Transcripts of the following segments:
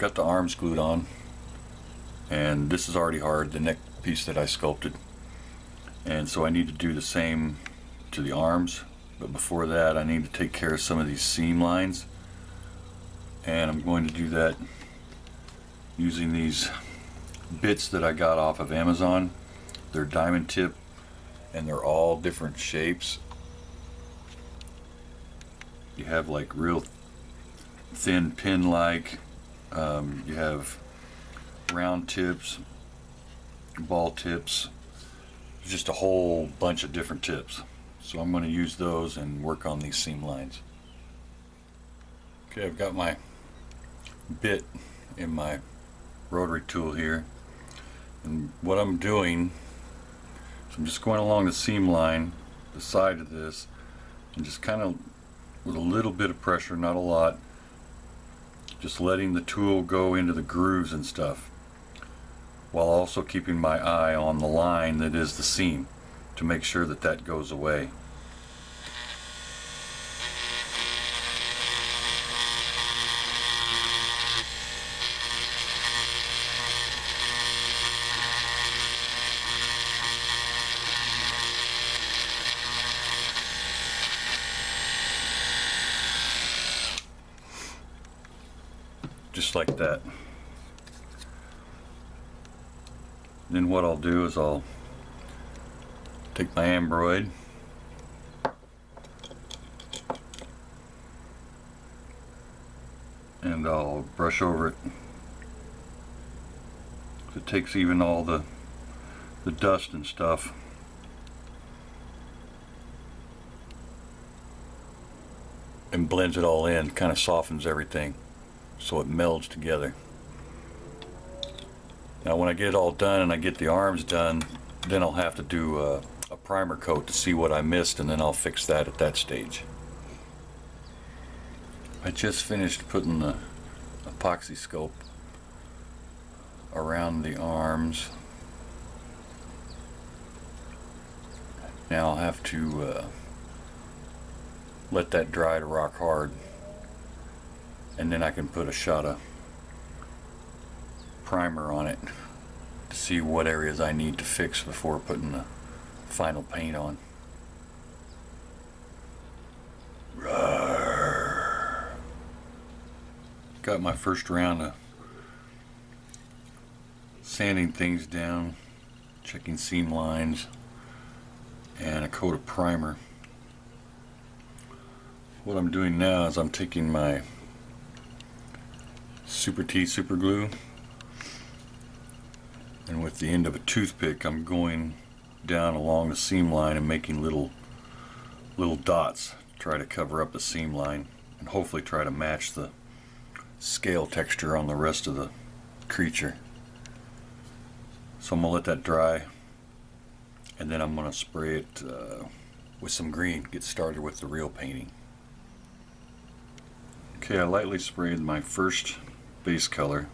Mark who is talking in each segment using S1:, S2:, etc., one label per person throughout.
S1: got the arms glued on, and this is already hard, the neck piece that I sculpted, and so I need to do the same to the arms. But before that, I need to take care of some of these seam lines, and I'm going to do that using these bits that I got off of Amazon. They're diamond tip and they're all different shapes. You have like real thin pin like, you have round tips, ball tips, just a whole bunch of different tips. So I'm going to use those and work on these seam lines. Okay, I've got my bit in my rotary tool here, and what I'm doing is I'm just going along the seam line, the side of this, and just kind of with a little bit of pressure, not a lot, just letting the tool go into the grooves and stuff, while also keeping my eye on the line that is the seam to make sure that that goes away. Just like that. Then what I'll do is I'll take my ambroid and I'll brush over it. It takes even all the dust and stuff. And blends it all in, kind of softens everything so it melds together. Now when I get it all done and I get the arms done, then I'll have to do a primer coat to see what I missed, and then I'll fix that at that stage. I just finished putting the epoxy sculpt around the arms. Now I'll have to let that dry to rock hard, and then I can put a shot of primer on it to see what areas I need to fix before putting the final paint on. Rawr. Got my first round of sanding things down, checking seam lines, and a coat of primer. What I'm doing now is I'm taking my Super T super glue, and with the end of a toothpick I'm going down along the seam line and making little dots to try to cover up the seam line and hopefully try to match the scale texture on the rest of the creature. So I'm going to let that dry, and then I'm going to spray it with some green, get started with the real painting. Okay, I lightly sprayed my first base color,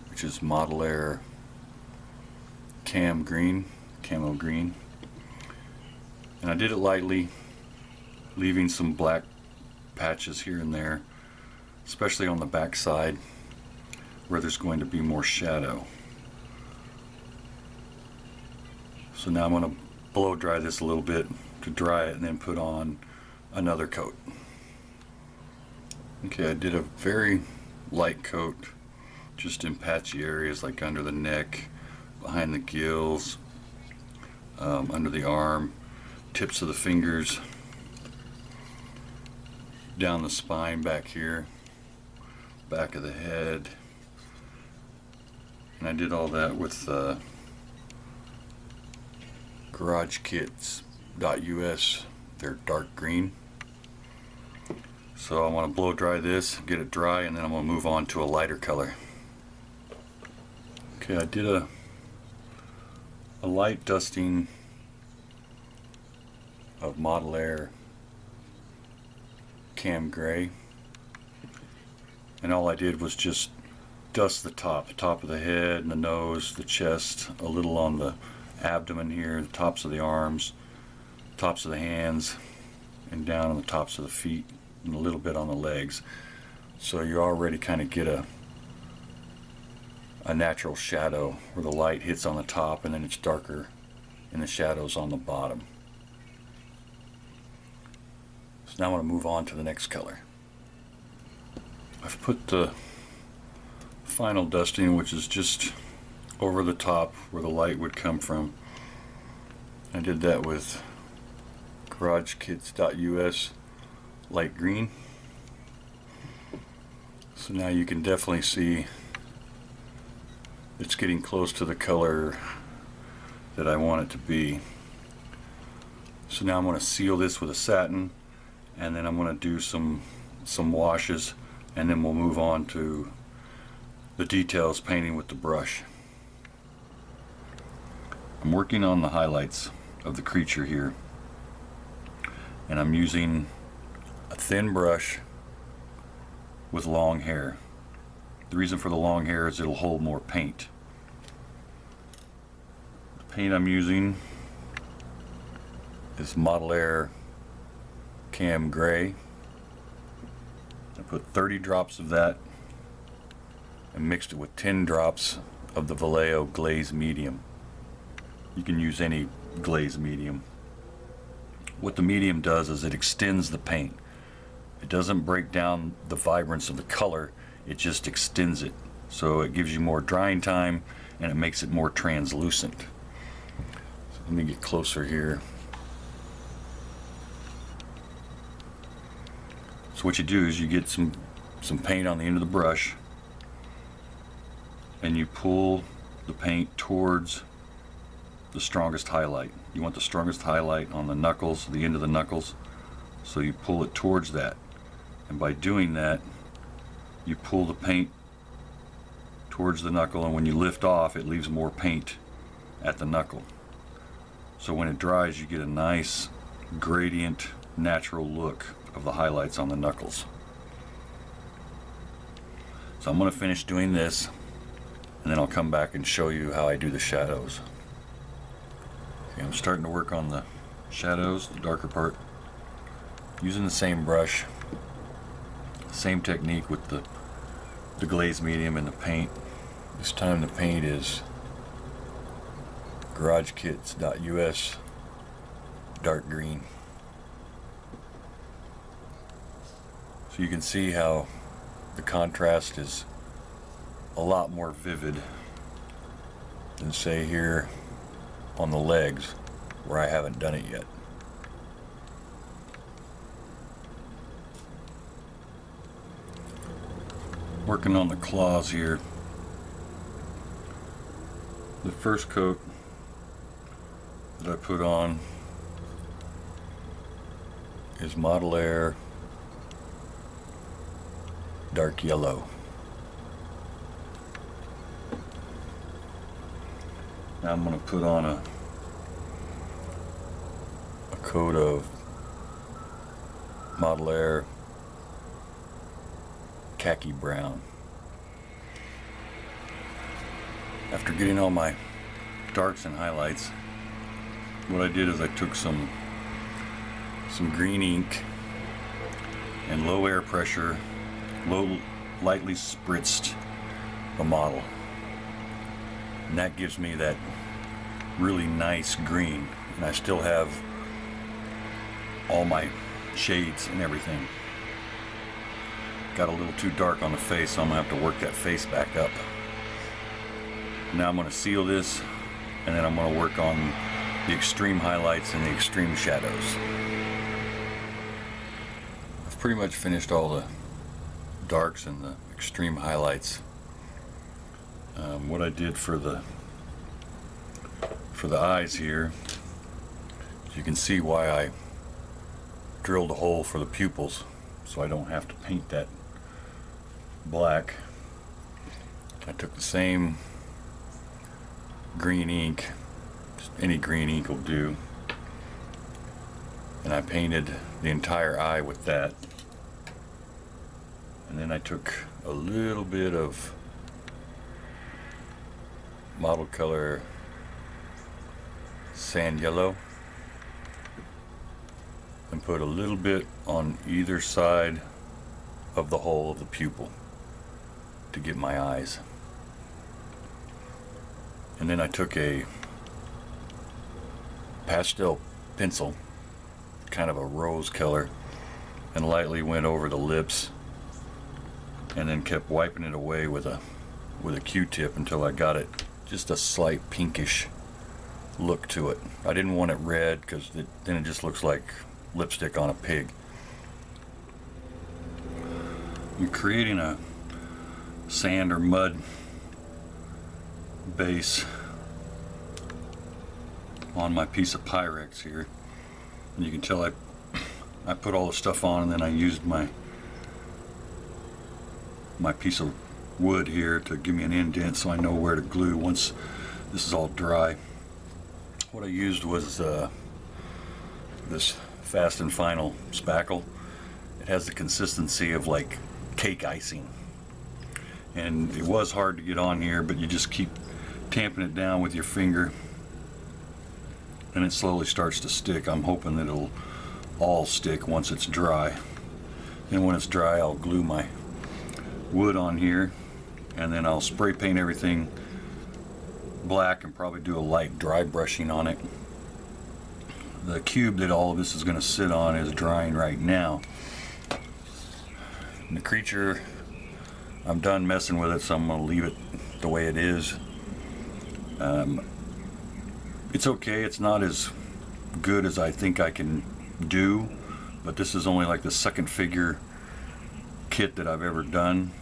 S1: which is modelworx camo green, and I did it lightly, leaving some black patches here and there, especially on the back side where there's going to be more shadow. So now I'm going to blow dry this a little bit to dry it and then put on another coat. Okay, I did a very light coat just in patchy areas like under the neck, behind the gills, under the arm, tips of the fingers, down the spine back here, back of the head. And I did all that with GarageKits.us. They're dark green. So I want to blow dry this, get it dry, and then I'm going to move on to a lighter color. Okay, I did a light dusting of modelworx cam gray, and all I did was just dust the top of the head and the nose, the chest, a little on the abdomen here, the tops of the arms, tops of the hands, and down on the tops of the feet, and a little bit on the legs. So you already kind of get a natural shadow where the light hits on the top and then it's darker in the shadows on the bottom. So now I want to move on to the next color. I've put the final dusting, which is just over the top where the light would come from. I did that with GarageKits.us light green. So now you can definitely see it's getting close to the color that I want it to be. So now I'm going to seal this with a satin, and then I'm going to do some washes, and then we'll move on to the details painting with the brush. I'm working on the highlights of the creature here, and I'm using a thin brush with long hair. The reason for the long hair is it'll hold more paint. The paint I'm using is Model Air Cam Gray. I put 30 drops of that and mixed it with 10 drops of the Vallejo Glaze Medium. You can use any glaze medium. What the medium does is it extends the paint. It doesn't break down the vibrance of the color, it just extends it. So it gives you more drying time and it makes it more translucent. So let me get closer here. So what you do is you get some paint on the end of the brush and you pull the paint towards the strongest highlight. You want the strongest highlight on the knuckles, the end of the knuckles, so you pull it towards that. And by doing that, you pull the paint towards the knuckle, and when you lift off, it leaves more paint at the knuckle. So when it dries, you get a nice gradient, natural look of the highlights on the knuckles. So I'm going to finish doing this, and then I'll come back and show you how I do the shadows. Okay, I'm starting to work on the shadows, the darker part, using the same brush, same technique with the glaze medium and the paint. This time the paint is GarageKits.us dark green. So you can see how the contrast is a lot more vivid than, say, here on the legs where I haven't done it yet. Working on the claws here. The first coat that I put on is Model Air dark yellow. Now I'm going to put on a coat of Model Air khaki brown. After getting all my darks and highlights, what I did is I took some green ink and low air pressure, lightly spritzed the model. And that gives me that really nice green, and I still have all my shades and everything. Got a little too dark on the face, so I'm gonna have to work that face back up. Now I'm gonna seal this, and then I'm gonna work on the extreme highlights and the extreme shadows. I've pretty much finished all the darks and the extreme highlights. What I did for the eyes here, you can see why I drilled a hole for the pupils, so I don't have to paint that black. I took the same green ink, just any green ink will do, and I painted the entire eye with that. And then I took a little bit of Model Color Sand Yellow and put a little bit on either side of the hole of the pupil to get my eyes. And then I took a pastel pencil, kind of a rose color, and lightly went over the lips, and then kept wiping it away with a Q-tip until I got it just a slight pinkish look to it. I didn't want it red because then it just looks like lipstick on a pig. I'm creating a sand or mud base on my piece of Pyrex here, and you can tell I put all the stuff on, and then I used my piece of wood here to give me an indent so I know where to glue once this is all dry. What I used was this Fast and Final spackle. It has the consistency of like cake icing, and it was hard to get on here, but you just keep tamping it down with your finger and it slowly starts to stick. I'm hoping that it'll all stick once it's dry. And when it's dry, I'll glue my wood on here, and then I'll spray paint everything black and probably do a light dry brushing on it. The cube that all of this is going to sit on is drying right now. And the creature, I'm done messing with it, so I'm going to leave it the way it is. It's okay. It's not as good as I think I can do, but this is only like the second figure kit that I've ever done.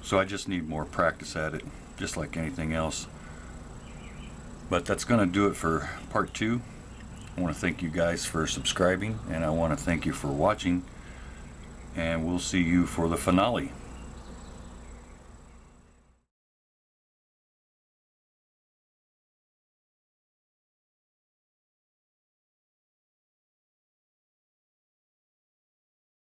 S1: So I just need more practice at it, just like anything else. But that's going to do it for part 2. I want to thank you guys for subscribing, and I want to thank you for watching, and we'll see you for the finale.